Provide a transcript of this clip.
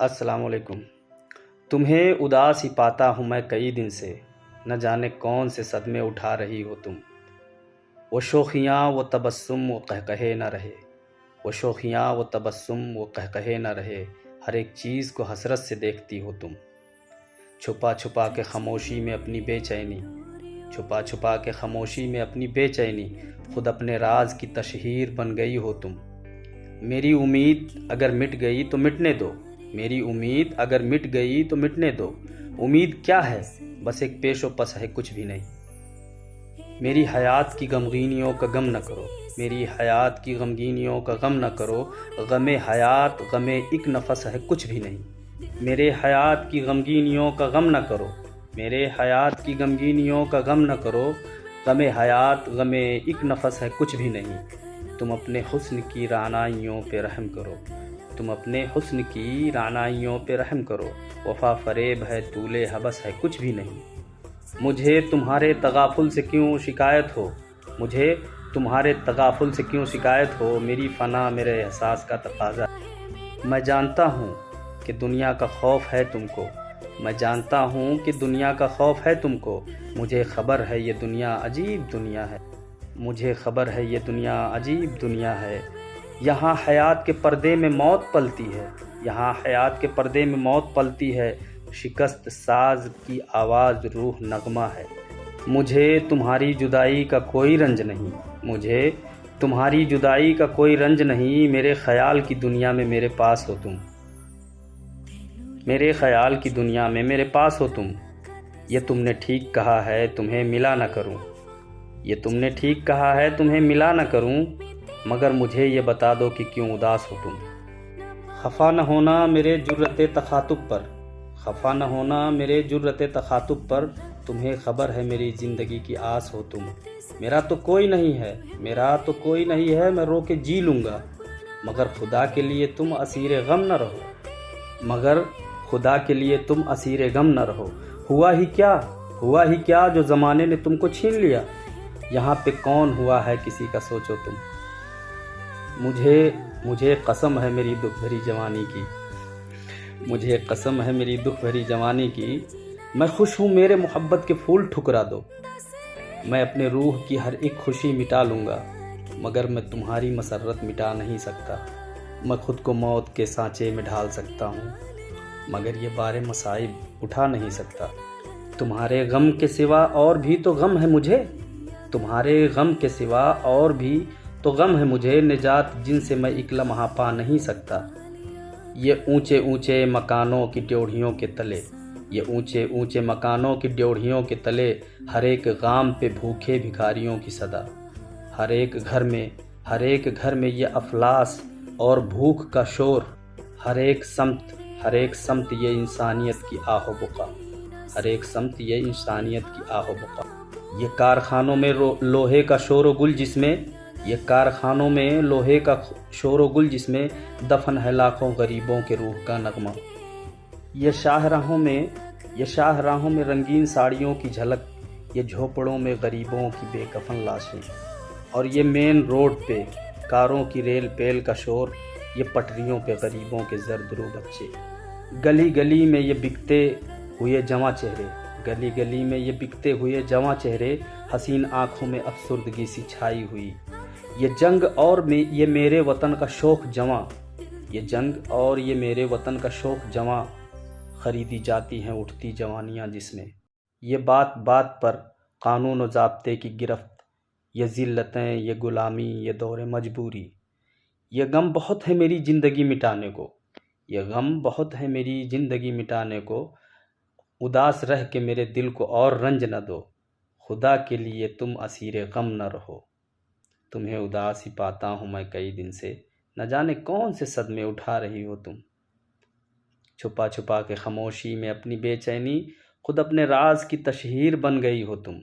السلام علیکم۔ تمہیں اداس ہی پاتا ہوں میں کئی دن سے، نہ جانے کون سے صدمے اٹھا رہی ہو تم۔ وہ شوخیاں وہ تبسم وہ قہقہے نہ رہے، وہ شوخیاں وہ تبسم وہ قہقہے نہ رہے، ہر ایک چیز کو حسرت سے دیکھتی ہو تم۔ چھپا چھپا کے خاموشی میں اپنی بے چینی، چھپا چھپا کے خاموشی میں اپنی بے چینی، خود اپنے راز کی تشہیر بن گئی ہو تم۔ میری امید اگر مٹ گئی تو مٹنے دو، میری امید اگر مٹ گئی تو مٹنے دو۔ امید کیا ہے؟ بس ایک پیش و پس ہے، کچھ بھی نہیں۔ میری حیات کی غمگینیوں کا غم نہ کرو، میری حیات کی غمگینیوں کا غم نہ کرو، غم حیات غم ایک نفس ہے، کچھ بھی نہیں۔ میرے حیات کی غمگینیوں کا غم نہ کرو، میرے حیات کی غمگینیوں کا غم نہ کرو، غم حیات غم ایک نفس ہے، کچھ بھی نہیں۔ تم اپنے حسن کی رعنائیوں پہ رحم کرو، تم اپنے حسن کی رعنائیوں پہ رحم کرو، وفا فریب ہے طول حبس ہے، کچھ بھی نہیں۔ مجھے تمہارے تغافل سے کیوں شکایت ہو، مجھے تمہارے تغافل سے کیوں شکایت ہو، میری فنا میرے احساس کا تقاضا ہے۔ میں جانتا ہوں کہ دنیا کا خوف ہے تم کو، میں جانتا ہوں کہ دنیا کا خوف ہے تم کو، مجھے خبر ہے یہ دنیا عجیب دنیا ہے، مجھے خبر ہے یہ دنیا عجیب دنیا ہے۔ یہاں حیات کے پردے میں موت پلتی ہے، یہاں حیات کے پردے میں موت پلتی ہے، شکست ساز کی آواز روح نغمہ ہے۔ مجھے تمہاری جدائی کا کوئی رنج نہیں، مجھے تمہاری جدائی کا کوئی رنج نہیں، میرے خیال کی دنیا میں میرے پاس ہو تم، میرے خیال کی دنیا میں میرے پاس ہو تم۔ یہ تم نے ٹھیک کہا ہے تمہیں ملا نہ کروں، یہ تم نے ٹھیک کہا ہے تمہیں ملا نہ کروں، مگر مجھے یہ بتا دو کہ کیوں اداس ہو تم۔ خفا نہ ہونا میرے جرأت تخاطب پر، خفا نہ ہونا میرے جرأت تخاطب پر، تمہیں خبر ہے میری زندگی کی آس ہو تم۔ میرا تو کوئی نہیں ہے، میرا تو کوئی نہیں ہے، میں رو کے جی لوں گا، مگر خدا کے لیے تم اسیر غم نہ رہو، مگر خدا کے لیے تم اسیر غم نہ رہو۔ ہوا ہی کیا، ہوا ہی کیا جو زمانے نے تم کو چھین لیا، یہاں پہ کون ہوا ہے کسی کا سوچو تم۔ مجھے قسم ہے میری دکھ بھری جوانی کی، مجھے قسم ہے میری دکھ بھری جوانی کی، میں خوش ہوں میرے محبت کے پھول ٹھکرا دو۔ میں اپنے روح کی ہر ایک خوشی مٹا لوں گا، مگر میں تمہاری مسرت مٹا نہیں سکتا۔ میں خود کو موت کے سانچے میں ڈھال سکتا ہوں، مگر یہ بار مصائب اٹھا نہیں سکتا۔ تمہارے غم کے سوا اور بھی تو غم ہے مجھے، تمہارے غم کے سوا اور بھی تو غم ہے مجھے، نجات جن سے میں ایک لمحہ پا نہیں سکتا۔ یہ اونچے اونچے مکانوں کی ڈیوڑھیوں کے تلے، یہ اونچے اونچے مکانوں کی ڈیوڑھیوں کے تلے، ہر ایک گام پہ بھوکے بھکاریوں کی صدا، ہر ایک گھر میں یہ افلاس اور بھوک کا شور، ہر ایک سمت یہ انسانیت کی آہ و بقا، ہر ایک سمت یہ انسانیت کی آہ و بقا۔ یہ کارخانوں میں لوہے کا شور و گل جس میں، یہ کارخانوں میں لوہے کا شور و گل جس میں دفن ہے لاکھوں غریبوں کے روح کا نغمہ۔ یہ شاہراہوں میں رنگین ساڑیوں کی جھلک، یہ جھوپڑوں میں غریبوں کی بے کفن لاشیں، اور یہ مین روڈ پہ کاروں کی ریل پیل کا شور، یہ پٹریوں پہ غریبوں کے زرد رو بچے۔ گلی گلی میں یہ بکتے ہوئے جواں چہرے، گلی گلی میں یہ بکتے ہوئے جواں چہرے، حسین آنکھوں میں افسردگی سی چھائی ہوئی۔ یہ جنگ اور یہ میرے وطن کا شوق جواں، یہ جنگ اور یہ میرے وطن کا شوق جواں، خریدی جاتی ہیں اٹھتی جوانیاں جس میں۔ یہ بات بات پر قانون و ضابطے کی گرفت، یہ ذلتیں، یہ غلامی، یہ دور مجبوری۔ یہ غم بہت ہے میری زندگی مٹانے کو، یہ غم بہت ہے میری زندگی مٹانے کو، اداس رہ کے میرے دل کو اور رنج نہ دو، خدا کے لیے تم اسیر غم نہ رہو۔ تمہیں اداس ہی پاتا ہوں میں کئی دن سے، نہ جانے کون سے صدمے اٹھا رہی ہو تم۔ چھپا چھپا کے خاموشی میں اپنی بے چینی، خود اپنے راز کی تشہیر بن گئی ہو تم۔